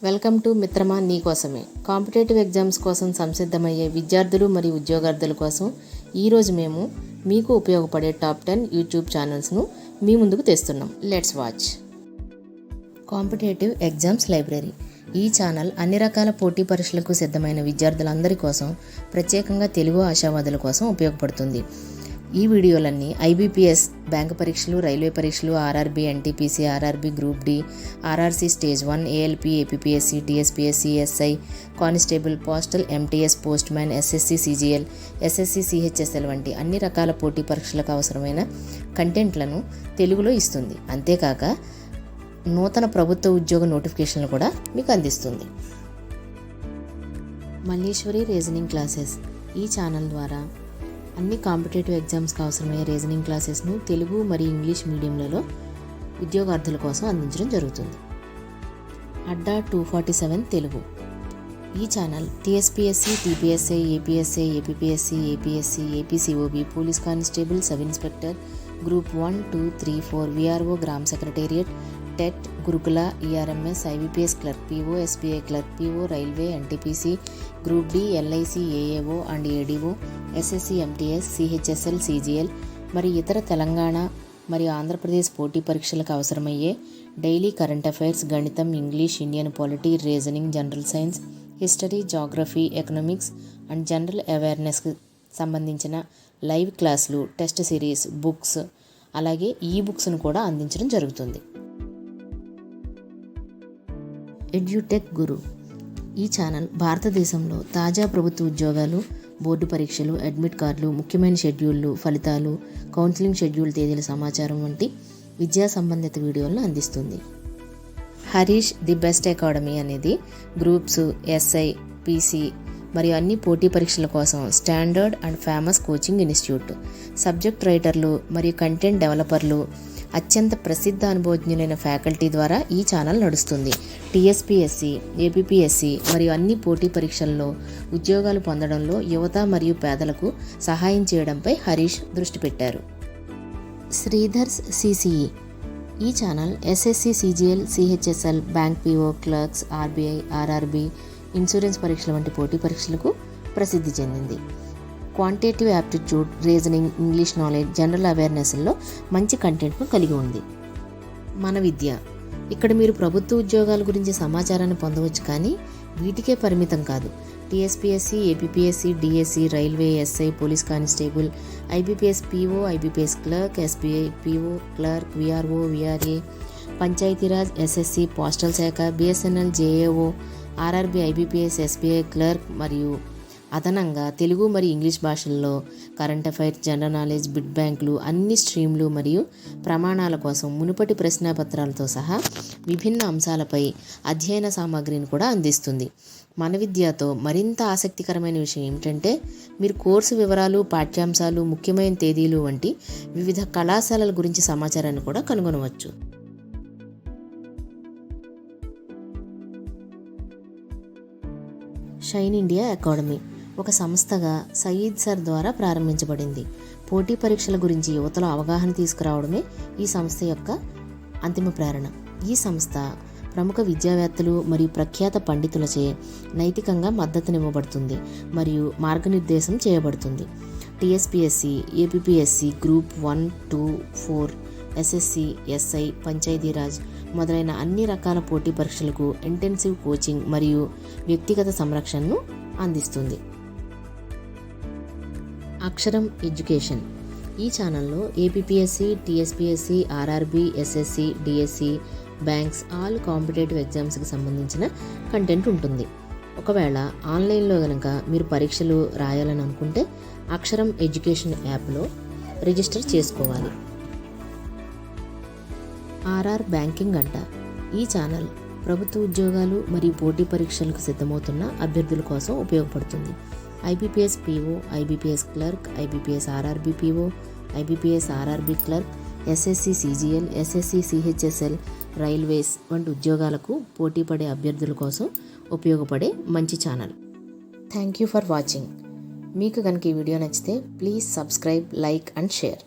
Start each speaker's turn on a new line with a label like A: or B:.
A: Welcome to మిత్రమా నీకోసమే. Competitive exams కోసం సంసిద్ధమయ్యే విద్యార్థులు మరియు ఉద్యోగార్థుల కోసం ఈరోజు మేము మీకు ఉపయోగపడే టాప్ 10 యూట్యూబ్ ఛానల్స్ను మీ ముందుకు తెస్తున్నాం. Let's watch. Competitive exams library. ఈ ఛానల్ అన్ని రకాల పోటీ పరీక్షలకు సిద్ధమైన విద్యార్థులందరి కోసం, ప్రత్యేకంగా తెలుగు ఆశావాదుల కోసం ఉపయోగపడుతుంది. ఈ వీడియోలన్నీ ఐబీపీఎస్ బ్యాంకు పరీక్షలు, రైల్వే పరీక్షలు, RRB, NTPC, RRB group D, RRC stage 1, ALP, APPSC, TSPSC, SI, constable, postal, MTS, postman, SSC CGL, SSC CHSL వంటి అన్ని రకాల పోటీ పరీక్షలకు అవసరమైన కంటెంట్లను తెలుగులో ఇస్తుంది. అంతేకాక నూతన ప్రభుత్వ ఉద్యోగ నోటిఫికేషన్లు కూడా మీకు అందిస్తుంది. Malleswari reasoning classes. ఈ ఛానల్ ద్వారా అన్ని కాంపిటేటివ్ ఎగ్జామ్స్కి అవసరమయ్యే రీజనింగ్ క్లాసెస్ను తెలుగు మరియు ఇంగ్లీష్ మీడియంలలో ఉద్యోగార్థుల కోసం అందించడం జరుగుతుంది. అడ్డా 247 తెలుగు. ఈ channel TSPSC, TPSI, APSI, APPSC, APSC, APCOB, police constable, sub inspector, group 1, 2, 3, 4, VRO, గ్రామ సెక్రటేరియట్, టెట్, గురుకుల, ERMS, IBPS clerk PO, SBI clerk PO, railway, NTPC, group D, LIC, AAO and ADO, SSC, MTS, CHSL, CGL మరియు ఇతర తెలంగాణ మరియు ఆంధ్రప్రదేశ్ పోటీ పరీక్షలకు అవసరమయ్యే daily current affairs, గణితం, English, Indian polity, reasoning, general science, history, geography, economics and general అవేర్నెస్కి సంబంధించిన live క్లాసులు, టెస్ట్ సిరీస్, బుక్స్, అలాగే ఈ బుక్స్ను కూడా అందించడం జరుగుతుంది. ఎడ్యుటెక్ గురు. ఈ ఛానల్ భారతదేశంలో తాజా ప్రభుత్వ ఉద్యోగాలు, బోర్డు పరీక్షలు, అడ్మిట్ కార్డులు, ముఖ్యమైన షెడ్యూళ్ళు, ఫలితాలు, కౌన్సిలింగ్ షెడ్యూల్ తేదీల సమాచారం వంటి విద్యా సంబంధిత వీడియోలను అందిస్తుంది. హరీష్ ది బెస్ట్ అకాడమీ అనేది గ్రూప్స్, ఎస్ఐ, పీసీ మరియు అన్ని పోటీ పరీక్షల కోసం standard and famous coaching institute. Subject రైటర్లు మరియు కంటెంట్ డెవలపర్లు, అత్యంత ప్రసిద్ధ అనుభవజ్ఞులైన ఫ్యాకల్టీ ద్వారా ఈ ఛానల్ నడుస్తుంది. టీఎస్పీఎస్సీ, ఏపీపీఎస్సీ మరియు అన్ని పోటీ పరీక్షల్లో ఉద్యోగాలు పొందడంలో యువత మరియు పేదలకు సహాయం చేయడంపై హరీష్ దృష్టి పెట్టారు. శ్రీధర్స్ సిసిఈ. ఈ channel SSC, CGL, CHSL, bank PO, clerks, RBI, RRB, insurance పరీక్షల వంటి పోటీ పరీక్షలకు ప్రసిద్ధి చెందింది. Quantitative aptitude, reasoning, English knowledge, general అవేర్నెస్లో మంచి కంటెంట్ను కలిగి ఉంది. మన విద్య. ఇక్కడ మీరు ప్రభుత్వ ఉద్యోగాల గురించి సమాచారాన్ని పొందవచ్చు, కానీ వీటికే పరిమితం కాదు. TSPSC, APPSC, DSC, railway, SI, police constable, IBPS PO, IBPS clerk, SBI PO clerk, VRO, VRA, Panchayati Raj, SSC, postal శాఖ, BSNL, JAO, RRB, IBPS, SBI clerk మరియు అదనంగా తెలుగు మరియు ఇంగ్లీష్ భాషల్లో current affairs, general knowledge, bid బ్యాంకులు, అన్ని స్ట్రీమ్లు మరియు ప్రమాణాల కోసం మునుపటి ప్రశ్నాపత్రాలతో సహా విభిన్న అంశాలపై అధ్యయన సామగ్రిని కూడా అందిస్తుంది. మన విద్యతో మరింత ఆసక్తికరమైన విషయం ఏమిటంటే మీరు కోర్సు వివరాలు, పాఠ్యాంశాలు, ముఖ్యమైన తేదీలు వంటి వివిధ కళాశాలల గురించి సమాచారాన్ని కూడా కనుగొనవచ్చు. షైన్ ఇండియా అకాడమీ ఒక సంస్థగా సయీద్ సర్ ద్వారా ప్రారంభించబడింది. పోటీ పరీక్షల గురించి యువతలో అవగాహన తీసుకురావడమే ఈ సంస్థ యొక్క అంతిమ ప్రేరణ. ఈ సంస్థ ప్రముఖ విద్యావేత్తలు మరియు ప్రఖ్యాత పండితులచే నైతికంగా మద్దతునివ్వబడుతుంది మరియు మార్గనిర్దేశం చేయబడుతుంది. TSPSC, APPSC, group 1, 2, 4, SSC, SI, Panchayati Raj మొదలైన అన్ని రకాల పోటీ పరీక్షలకు ఇంటెన్సివ్ కోచింగ్ మరియు వ్యక్తిగత సంరక్షణను అందిస్తుంది. అక్షరం ఎడ్యుకేషన్. ఈ ఛానల్లో APPSC, TSPSC, RRB, SSC, DSC, banks, all competitive ఎగ్జామ్స్కి సంబంధించిన కంటెంట్ ఉంటుంది. ఒకవేళ ఆన్లైన్లో కనుక మీరు పరీక్షలు రాయాలని అనుకుంటే అక్షరం ఎడ్యుకేషన్ యాప్లో రిజిస్టర్ చేసుకోవాలి. ఆర్ఆర్ బ్యాంకింగ్ గంట. ఈ ఛానల్ ప్రభుత్వ ఉద్యోగాలు మరియు పోటీ పరీక్షలకు సిద్ధమవుతున్న అభ్యర్థుల కోసం ఉపయోగపడుతుంది. IBPS PO, IBPS clerk, IBPS RRB PO, IBPS RRB clerk, SSC CGL, SSC CHSL, railways వంటి ఉద్యోగాలకు పోటీ పడే అభ్యర్థుల కోసం ఉపయోగపడే మంచి channel. Thank you for watching. మీకు కనుక ఈ వీడియో నచ్చితే please subscribe, like and share.